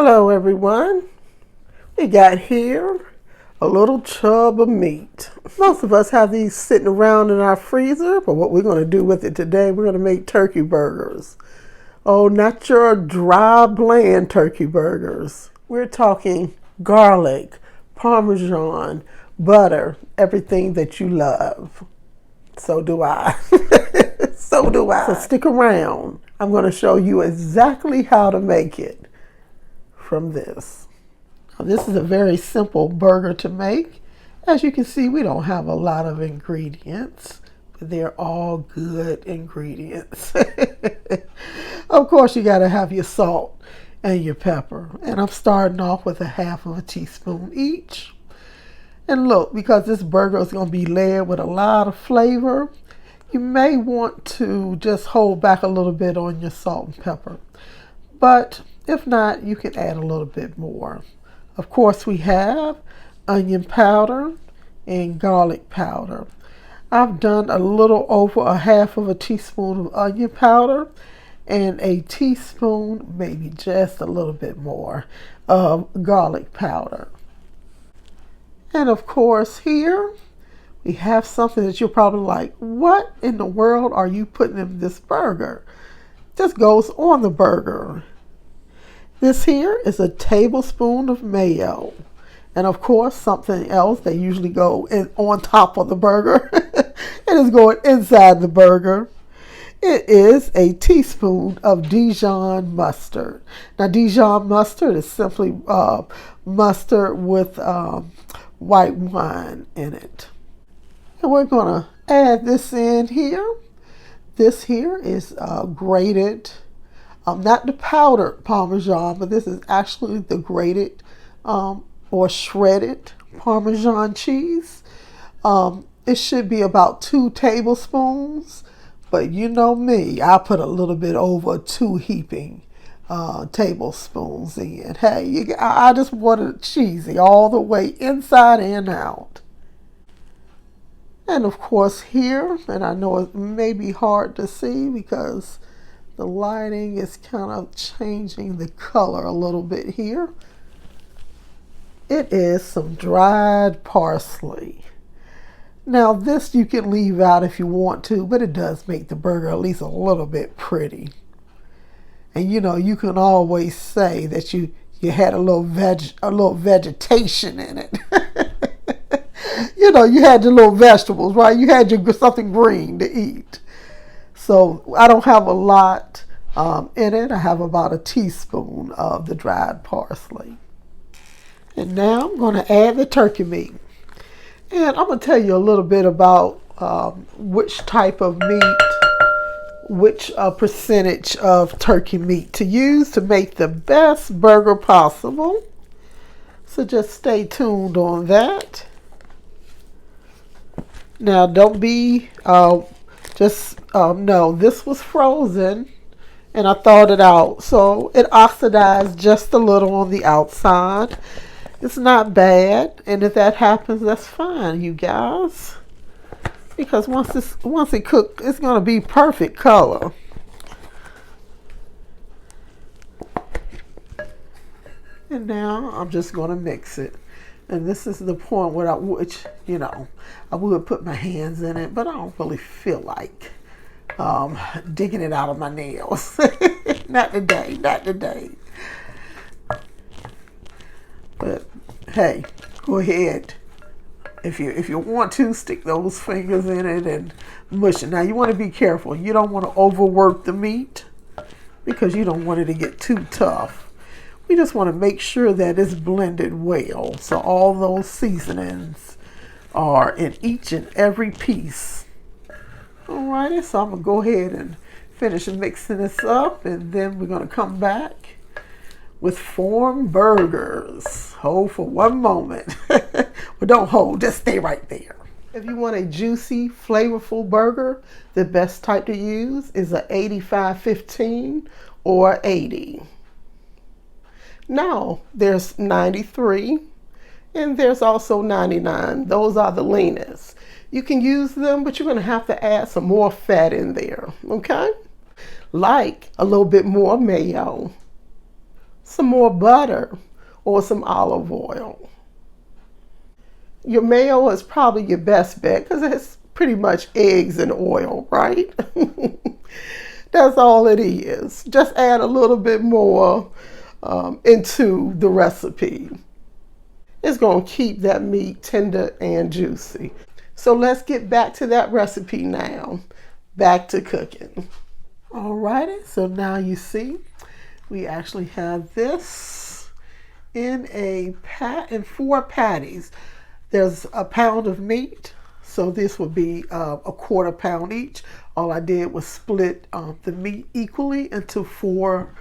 Hello everyone. We got here a little chub of meat. Most of us have these sitting around in our freezer, but what we're going to do with it today, we're going to make turkey burgers. Oh, not your dry, bland turkey burgers. We're talking garlic, parmesan, butter, everything that you love. So do I. So do I. So stick around. I'm going to show you exactly how to make it from this. Now, this is a very simple burger to make. As you can see, we don't have a lot of ingredients, but they're all good ingredients. Of course, you got to have your salt and your pepper. And I'm starting off with 1/2 teaspoon each. And look, because this burger is going to be layered with a lot of flavor, you may want to just hold back a little bit on your salt and pepper. But if not, you can add a little bit more. Of course, we have onion powder and garlic powder. I've done a little over 1/2 teaspoon of onion powder and a teaspoon, maybe just a little bit more, of garlic powder. And of course, here we have something that you're probably like, what in the world are you putting in this burger? This goes on the burger. This here is a tablespoon of mayo. And of course, something else that usually go on top of the burger. It is going inside the burger. It is a teaspoon of Dijon mustard. Now, Dijon mustard is simply mustard with white wine in it. And we're going to add this in here. This here is grated, not the powdered Parmesan, but this is actually the grated or shredded Parmesan cheese. It should be about 2 tablespoons, but you know me, I put a little bit over 2 heaping tablespoons in. Hey, I just wanted it cheesy all the way inside and out. And of course here, and I know it may be hard to see because the lighting is kind of changing the color a little bit here. It is some dried parsley. Now this you can leave out if you want to, but it does make the burger at least a little bit pretty. And you know, you can always say that you had a little vegetation in it. You know, you had your little vegetables, right? You had your something green to eat. So I don't have a lot in it. I have about a teaspoon of the dried parsley. And now I'm going to add the turkey meat. And I'm going to tell you a little bit about which type of meat, which percentage of turkey meat to use to make the best burger possible. So just stay tuned on that. Now don't be, no, this was frozen and I thawed it out. So it oxidized just a little on the outside. It's not bad. And if that happens, that's fine, you guys. Because once it cooks, it's going to be perfect color. And now I'm just going to mix it. And this is the point where I would put my hands in it, but I don't really feel like digging it out of my nails. Not today, not today. But hey, go ahead. If you want to, stick those fingers in it and mush it. Now you want to be careful. You don't want to overwork the meat because you don't want it to get too tough. We just want to make sure that it's blended well. So all those seasonings are in each and every piece. Alrighty, so I'm going to go ahead and finish mixing this up. And then we're going to come back with form burgers. Hold for one moment. Well, don't hold, just stay right there. If you want a juicy, flavorful burger, the best type to use is a 85-15 or 80. Now, there's 93 and there's also 99. Those are the leanest. You can use them, but you're going to have to add some more fat in there, okay? Like a little bit more mayo. some more butter, or some olive oil. Your mayo is probably your best bet because it's pretty much eggs and oil, right? That's all it is. Just add a little bit more into the recipe. It's going to keep that meat tender and juicy. So let's get back to that recipe now. Back to cooking. Alrighty, so now you see we actually have this in in 4 patties. There's a pound of meat, so this would be a quarter pound each. All I did was split the meat equally into 4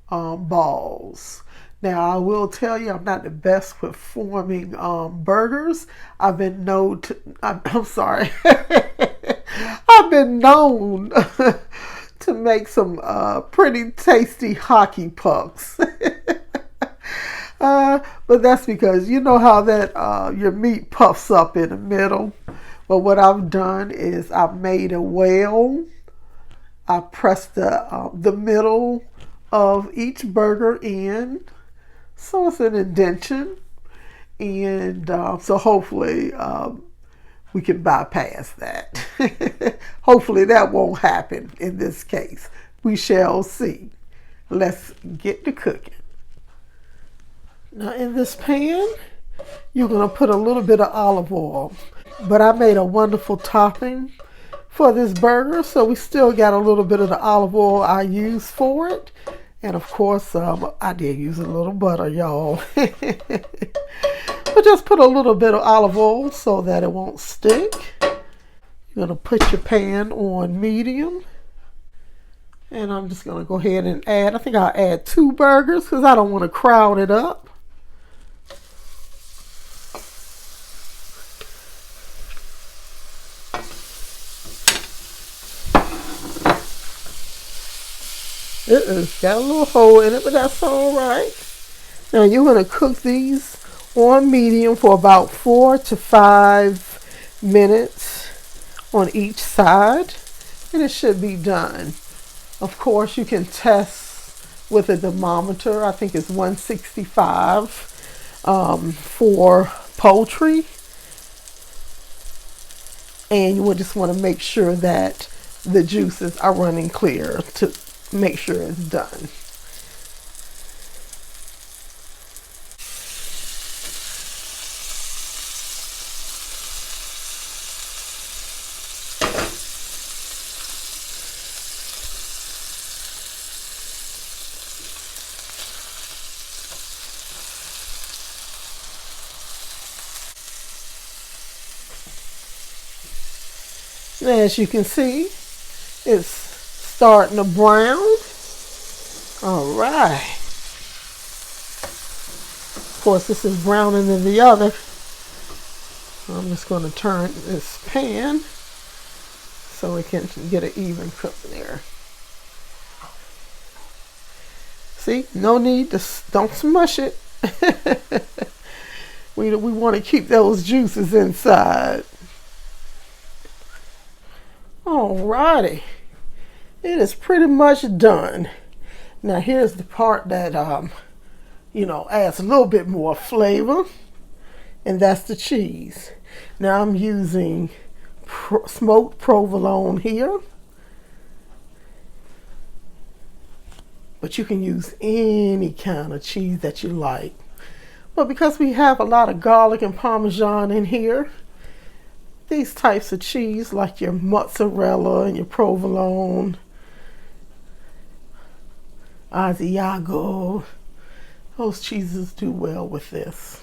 balls. Now, I will tell you, I'm not the best with forming burgers. I've been known to, I'm sorry, I've been known to make some pretty tasty hockey pucks. But that's because you know how that your meat puffs up in the middle. But what I've done is I've made a well. I pressed the middle of each burger in, so it's an indentation, and so hopefully we can bypass that. Hopefully that won't happen in this case. We shall see. Let's get to cooking. Now in this pan, you're going to put a little bit of olive oil. But I made a wonderful topping for this burger, so we still got a little bit of the olive oil I used for it. And of course, I did use a little butter, y'all. But just put a little bit of olive oil so that it won't stick. You're going to put your pan on medium. And I'm just going to go ahead and add, I think I'll add 2 burgers because I don't want to crowd it up. It's got a little hole in it, but that's all right. Now you're going to cook these on medium for about 4 to 5 minutes on each side, and it should be done. Of course, you can test with a thermometer. I think it's 165 for poultry, and you would just want to make sure that the juices are running clear to make sure it's done. As you can see, it's starting to brown. All right. Of course, this is browner than the other. I'm just going to turn this pan so it can get an even cook there. See, no need to, don't smush it. We want to keep those juices inside. Alrighty, it is pretty much done. Now here's the part that adds a little bit more flavor, and that's the cheese. Now I'm using smoked provolone here, but you can use any kind of cheese that you like. But because we have a lot of garlic and parmesan in here, these types of cheese like your mozzarella and your provolone, Asiago, those cheeses do well with this.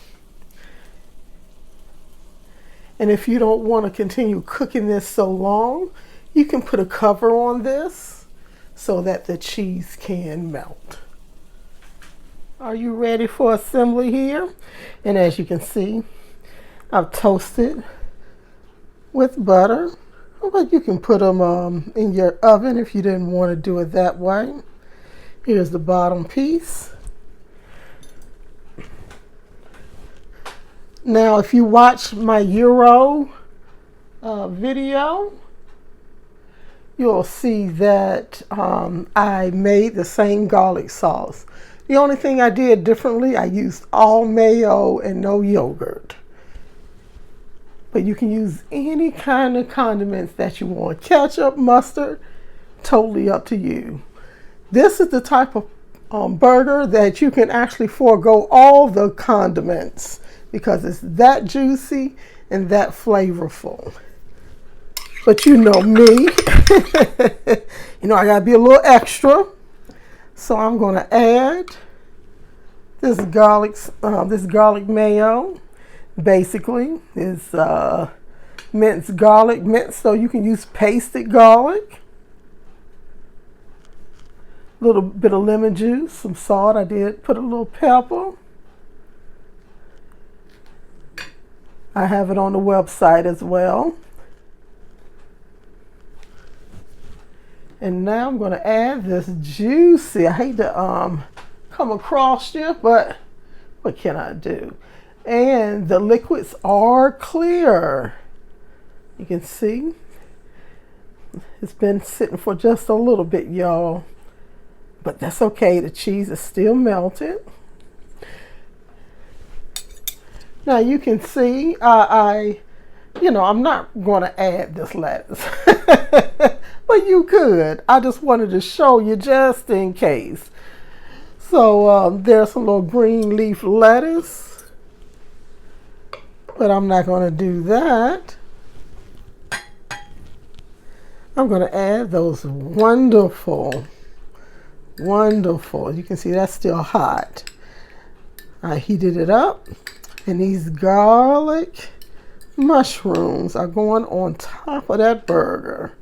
And if you don't want to continue cooking this so long, you can put a cover on this so that the cheese can melt. Are you ready for assembly here? And as you can see, I've toasted with butter, but you can put them in your oven if you didn't want to do it that way. Here's the bottom piece. Now, if you watch my Euro video, you'll see that I made the same garlic sauce. The only thing I did differently, I used all mayo and no yogurt. But you can use any kind of condiments that you want. Ketchup, mustard, totally up to you. This is the type of burger that you can actually forego all the condiments because it's that juicy and that flavorful. But you know me, you know I gotta be a little extra. So I'm gonna add this garlic mayo. Basically, is minced garlic, minced, so you can use pasted garlic. A little bit of lemon juice, some salt. I did put a little pepper. I have it on the website as well. And now I'm going to add this juicy, I hate to come across you, but what can I do? And the liquids are clear. You can see it's been sitting for just a little bit, y'all. But that's okay. The cheese is still melted. Now you can see I'm not going to add this lettuce. But you could. I just wanted to show you just in case. So there's some little green leaf lettuce. But I'm not going to do that. I'm going to add those wonderful, you can see that's still hot. I heated it up, and these garlic mushrooms are going on top of that burger.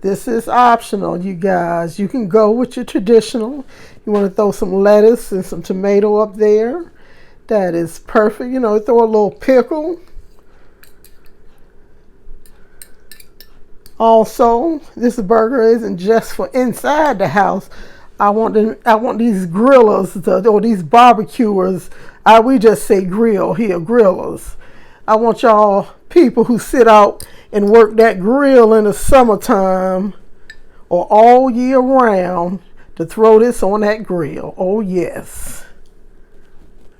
This is optional, you guys. You can go with your traditional. You want to throw some lettuce and some tomato up there. That is perfect. You know, throw a little pickle. Also, this burger isn't just for inside the house. I want these grillers or these barbecuers. We just say grill here, grillers. I want y'all people who sit out and work that grill in the summertime or all year round to throw this on that grill. Oh yes.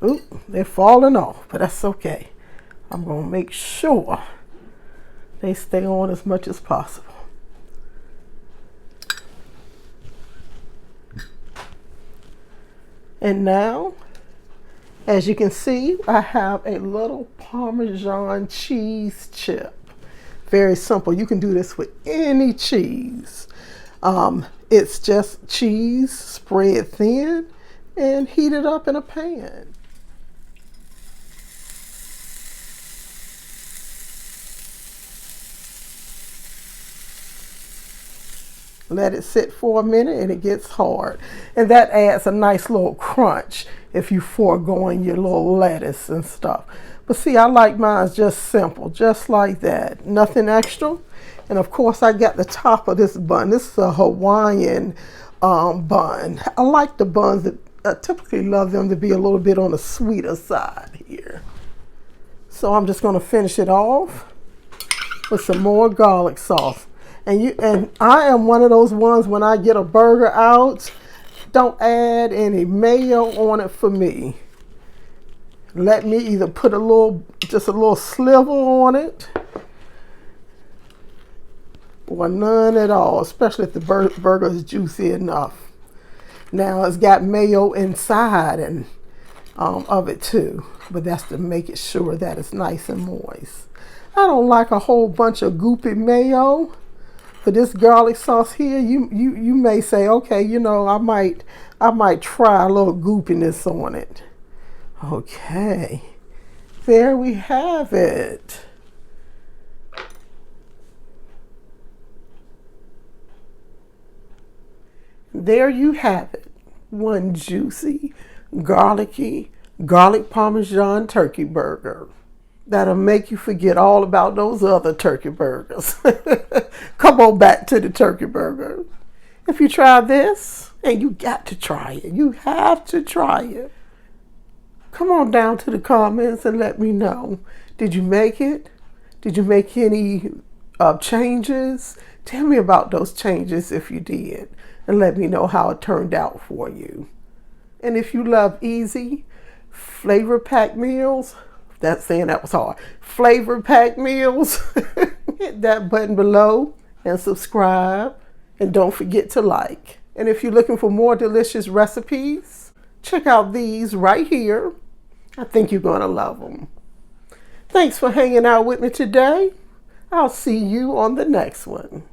Oop, they're falling off, but that's okay. I'm going to make sure they stay on as much as possible. And now, as you can see, I have a little Parmesan cheese chip. Very simple. You can do this with any cheese. It's just cheese spread thin and heated up in a pan. Let it sit for a minute and it gets hard. And that adds a nice little crunch if you foregoing your little lettuce and stuff. But see, I like mine just simple, just like that. Nothing extra. And of course, I got the top of this bun. This is a Hawaiian bun. I like the buns that I typically love them to be a little bit on the sweeter side here. So I'm just going to finish it off with some more garlic sauce. And I am one of those ones, when I get a burger out, don't add any mayo on it for me. Let me either put just a little sliver on it, or none at all, especially if the burger is juicy enough. Now it's got mayo inside and of it too, but that's to make it sure that it's nice and moist. I don't like a whole bunch of goopy mayo. For this garlic sauce here, you may say, okay, I might try a little goopiness on it. Okay, there we have it. There you have it. One juicy, garlic Parmesan turkey burger. That'll make you forget all about those other turkey burgers. Come on back to the turkey burger. If you try this, and you got to try it. You have to try it. Come on down to the comments and let me know. Did you make it? Did you make any changes? Tell me about those changes if you did. And let me know how it turned out for you. And if you love easy, flavor-packed meals, that's saying that was hard, flavor-packed meals, hit that button below and subscribe. And don't forget to like. And if you're looking for more delicious recipes, check out these right here. I think you're going to love them. Thanks for hanging out with me today. I'll see you on the next one.